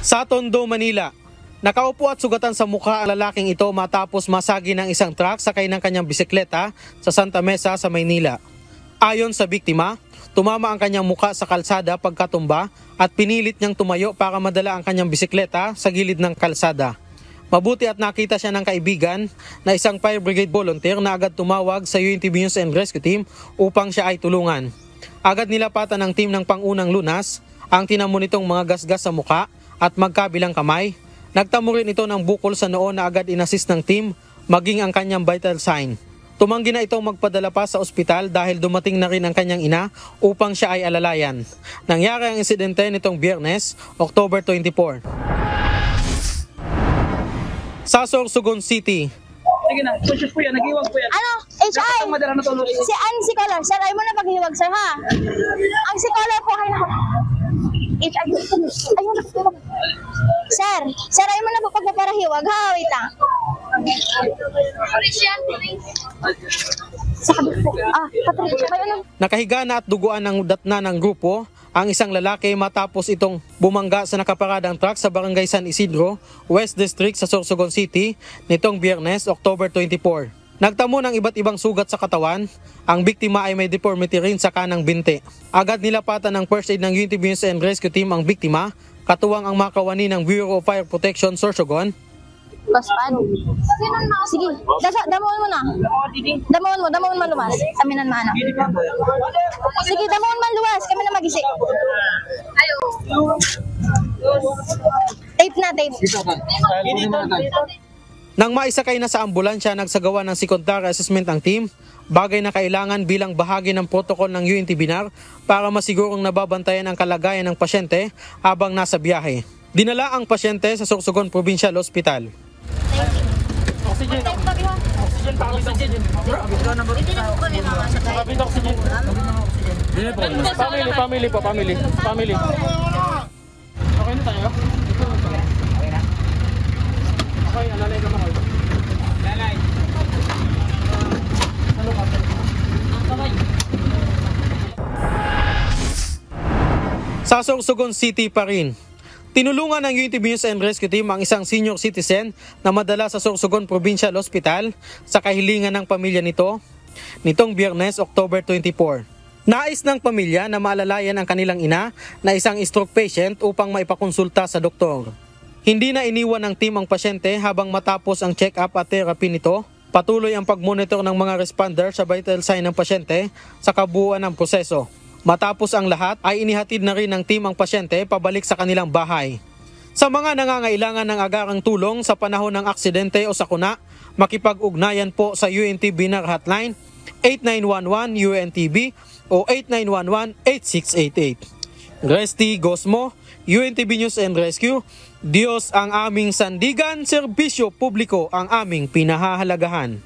Sa Tondo, Manila, nakaupo at sugatan sa mukha ang lalaking ito matapos masagi ng isang truck sakay ng kanyang bisikleta sa Santa Mesa sa Maynila. Ayon sa biktima, tumama ang kanyang mukha sa kalsada pagkatumba at pinilit niyang tumayo para madala ang kanyang bisikleta sa gilid ng kalsada. Mabuti at nakita siya ng kaibigan na isang fire brigade volunteer na agad tumawag sa UNTV News and Rescue Team upang siya ay tulungan. Agad nilapatan ng team ng pangunang lunas ang tinamo nitong mga gasgas sa mukha at magkabilang kamay. Nagtamo rin ito ng bukol sa noo na agad inassist ng team maging ang kanyang vital sign. Tumanggi na itong magpadala pa sa ospital dahil dumating na rin ang kanyang ina upang siya ay alalayan. Nangyari ang insidente nitong Biyernes, October 24. Sa Sorsogon City. Sige na, push po yan, nag-iwag po yan. Ano? HI! Si Ann si Color. Sir, ay mo na paghiwag, sir, ha? Ang si Color po, ay na. HI, ayun na paghiwag. Sir, ay mo na po pagpaparahiwag, ha? Wait lang. Sa kabit po. Patrick, kayo na. Nakahiga na at duguan ng datna ng grupo ang isang lalaki matapos itong bumangga sa nakaparadang truck sa Barangay San Isidro, West District sa Sorsogon City nitong Biyernes, October 24. Nagtamo ng iba't ibang sugat sa katawan, ang biktima ay may deformity rin sa kanang binti. Agad nilapatan ng first aid ng UNTV News and Rescue Team ang biktima, katuwang ang makawani ng Bureau of Fire Protection Sorsogon. Baspan. Sige, damuon mo na. Damuon mo lumas. Kami na maana. Sige, damuon man luwas. Kami na magisi. Ayo. Tape na, tape. Nang maisakay na sa ambulansya, nagsagawa ng secondary assessment ang team, bagay na kailangan bilang bahagi ng protocol ng UNTV NAR para masigurong nababantayan ang kalagayan ng pasyente habang nasa biyahe. Dinala ang pasyente sa Sorsogon Provincial Hospital. Oxygen pa, oxygen. Hindi na po kami makasakay. Oxygen. Family. Okay na tayo? Okay, alalay ka mo. Lalay. Ano ka? Kamay. Sa Sorsogon City pa rin. Tinulungan ng UNTV News and Rescue Team ang isang senior citizen na madala sa Sorsogon Provincial Hospital sa kahilingan ng pamilya nito nitong Biyernes, October 24. Nais ng pamilya na maalalayan ang kanilang ina na isang stroke patient upang maipakonsulta sa doktor. Hindi na iniwan ng team ang pasyente habang matapos ang check-up at therapy nito. Patuloy ang pag-monitor ng mga responder sa vital sign ng pasyente sa kabuuan ng proseso. Matapos ang lahat ay inihatid na rin ng team ang pasyente pabalik sa kanilang bahay. Sa mga nangangailangan ng agarang tulong sa panahon ng aksidente o sakuna, makipag-ugnayan po sa UNTV NAR hotline 8911 UNTV o 8911-8688. Resty Gosmo, UNTV News and Rescue. Diyos ang aming sandigan, serbisyo publiko ang aming pinahahalagahan.